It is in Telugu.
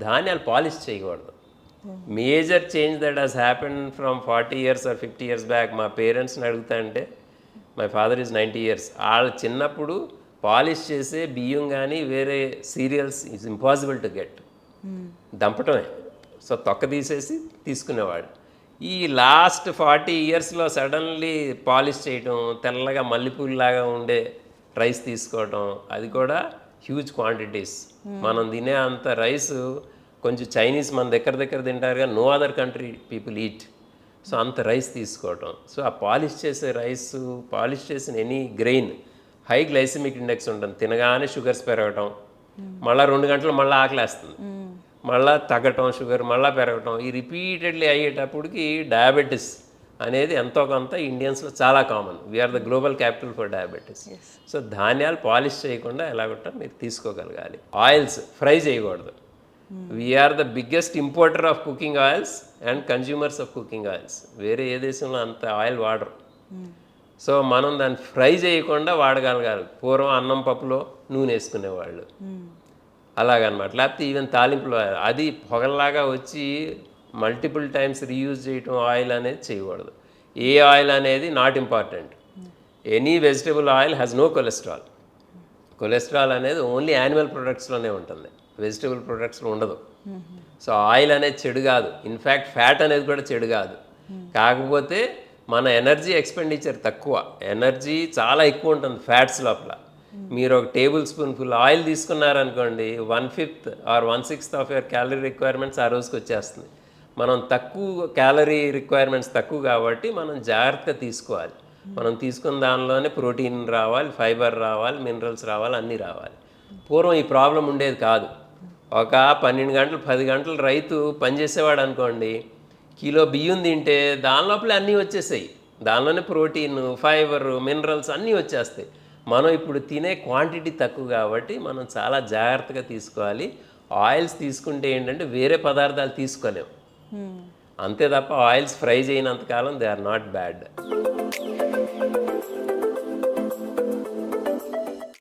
ధాన్యాలు పాలిష్ చేయకూడదు. Major change that has happen from 40 years or 50 years back. మా పేరెంట్స్ని అడుగుతా అంటే, మై ఫాదర్ ఈజ్ 90 years. వాళ్ళు చిన్నప్పుడు పాలిష్ చేసే బియ్యం కానీ వేరే cereals is impossible to get. దంపటమే. సో తొక్క తీసేసి తీసుకునేవాడు. ఈ లాస్ట్ 40 yearsలో సడన్లీ పాలిష్ చేయటం, తెల్లగా మల్లెపూలులాగా ఉండే రైస్ తీసుకోవటం, అది కూడా హ్యూజ్ క్వాంటిటీస్. మనం తినే అంత రైస్ కొంచెం చైనీస్ మన దగ్గర తింటారు కానీ no other country people eat. So అంత రైస్ తీసుకోవటం. సో ఆ పాలిష్ చేసే రైస్, పాలిష్ చేసిన any grain high glycemic index ఉంటుంది. తినగానే షుగర్స్ పెరగటం, మళ్ళీ 2 గంటలు మళ్ళీ ఆకలేస్తుంది, మళ్ళీ తగ్గటం షుగర్, మళ్ళీ పెరగటం, ఈ రిపీటెడ్లీ అయ్యేటప్పటికి డయాబెటీస్ అనేది ఎంతో కొంత ఇండియన్స్లో చాలా common. We are the global capital for diabetes. So ధాన్యాలు పాలిష్ చేయకుండా ఎలాగొట్టా మీరు తీసుకోగలగాలి. ఆయిల్స్ ఫ్రై చేయకూడదు. We are the biggest importer of cooking oils and consumers of cooking oils. వేరే ఏ దేశంలో అంత ఆయిల్ వాడరు. సో మనం దాన్ని ఫ్రై చేయకుండా వాడగలగాలి. పూర్వం అన్నం పప్పులో నూనె వేసుకునేవాళ్ళు, అలాగనమాట. లేకపోతే ఈవెన్ తాలింపులో అది పొగల్లాగా వచ్చి మల్టిపుల్ టైమ్స్ రీయూజ్ చేయటం ఆయిల్ అనేది చేయకూడదు. ఏ ఆయిల్ అనేది not important. Any vegetable oil has no cholesterol. Cholesterol అనేది ఓన్లీ యానిమల్ ప్రొడక్ట్స్లోనే ఉంటుంది, వెజిటబుల్ ప్రొడక్ట్స్లో ఉండదు. సో ఆయిల్ అనేది చెడు కాదు. ఇన్ఫ్యాక్ట్ ఫ్యాట్ అనేది కూడా చెడు కాదు. కాకపోతే మన ఎనర్జీ ఎక్స్పెండిచర్ తక్కువ, ఎనర్జీ చాలా ఎక్కువ ఉంటుంది ఫ్యాట్స్ లోపల. మీరు ఒక టేబుల్ స్పూన్ ఫుల్ ఆయిల్ తీసుకున్నారనుకోండి, 1/5 or 1/6 of your calorie requirements ఆ రోజుకి వచ్చేస్తుంది. మనం తక్కువ క్యాలరీ రిక్వైర్మెంట్స్ తక్కువ కాబట్టి మనం జాగ్రత్తగా తీసుకోవాలి. మనం తీసుకున్న దానిలోనే ప్రోటీన్ రావాలి, ఫైబర్ రావాలి, మినరల్స్ రావాలి, అన్నీ రావాలి. పూర్వం ఈ ప్రాబ్లం ఉండేది కాదు. ఒక 12 గంటలు 10 గంటలు రైతు పనిచేసేవాడు అనుకోండి, కిలో బియ్యం తింటే దాని లోపల అన్నీ వచ్చేసాయి. దానిలోనే ప్రోటీన్, ఫైబర్, మినరల్స్ అన్నీ వచ్చేస్తాయి. మనం ఇప్పుడు తినే క్వాంటిటీ తక్కువ కాబట్టి మనం చాలా జాగ్రత్తగా తీసుకోవాలి. ఆయిల్స్ తీసుకుంటే ఏంటంటే వేరే పదార్థాలు తీసుకోలేము అంతే తప్ప ఆయిల్స్ ఫ్రై చేయనంతకాలం దే ఆర్ నాట్ బ్యాడ్.